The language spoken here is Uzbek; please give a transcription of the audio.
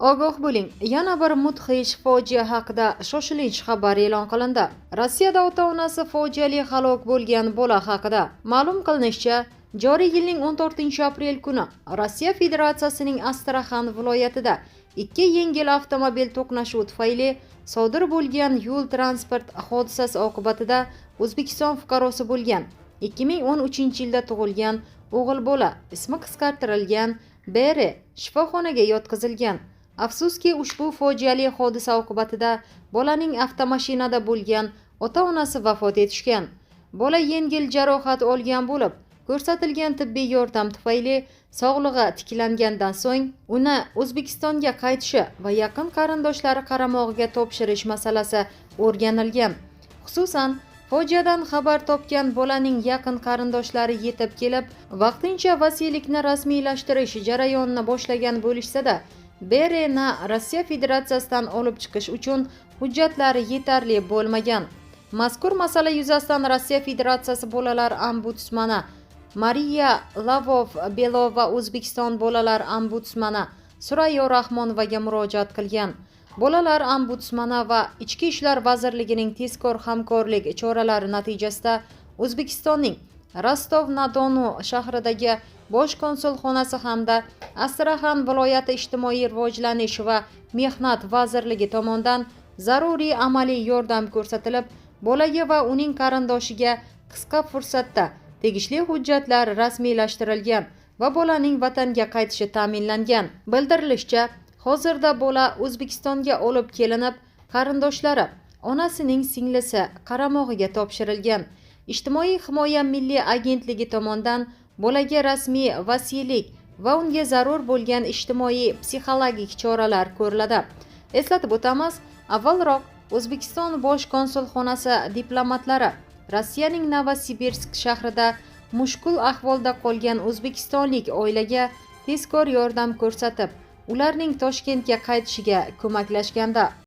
Ogoh bo'ling, yana bir mudhish fojia haqida shoshilinch xabar e'lon qilindi. Rossiyada ota-onasi fojiali halok bo'lgan bola haqida. Ma'lum qilinishicha, joriy yilning 14-aprel kuni Rossiya Federatsiyasining Astraxan viloyatida ikki yengil avtomobil to'qnashuvi tufayli sodir bo'lgan yo'l transport hodisasi oqibatida O'zbekiston fuqarosi bo'lgan 2013-yilda tug'ilgan o'g'il bola, ismi qisqartirilgan BR, shifoxonaga yotqizilgan. Afsuski, ushbu fojiali hodisa oqibatida bolaning avtomashinada bo'lgan ota-onasi vafot etishgan. Bola yengil jarohat olgan bo'lib, ko'rsatilgan tibbiy yordam tufayli sog'lig'i tiklangandan so'ng uni O'zbekistonga qaytishi va yaqin qarindoshlari qaramog'iga topshirish masalasi o'rganilgan. Xususan, fojiadan xabar topgan bolaning yaqin qarindoshlari yetib kelib, vaqtincha vasiylikni rasmiylashtirish jarayonini boshlagan bo'lishsa-da, BRni Rossiya Federatsiyasidan olib chiqish uchun hujjatlari yetarli bo'lmagan. Mazkur masala yuzasidan Rossiya Federatsiyasi bolalar ombudsmani Mariya Lavov-Belova O'zbekiston bolalar ombudsmani Surayyo Rahmonovaga murojaat qilgan. Bolalar ombudsmani va Ichki ishlar vazirligining tezkor hamkorlik choralari natijasida O'zbekistonning Rostov-na-Donu shahridagi bosh konsulxonasi hamda Astraxan viloyati ijtimoiy rivojlanish va mehnat vazirligi tomonidan zaruriy amaliy yordam ko'rsatilib, bolaga va uning qarindoshiga qisqa fursatda tegishli hujjatlar rasmiylashtirilgan va bolaning vatanga qaytishi ta'minlangan. Bildirilishicha, hozirda bola O'zbekistonga olib kelinib, qarindoshlari, onasining singlisi qaramog'iga topshirilgan. Ijtimoiy himoya milliy agentligi tomonidan bolaga rasmiy vasiylik va unga zarur bo'lgan ijtimoiy psixologik choralar ko'riladi. Eslatib o'tamiz, avvalroq O'zbekiston bosh konsulxonasi diplomatlari Rossiyaning Novosibirsk shahrida mushkul ahvolda qolgan o'zbekistonlik oilaga tezkor yordam ko'rsatib, ularning Toshkentga qaytishiga ko'maklashganda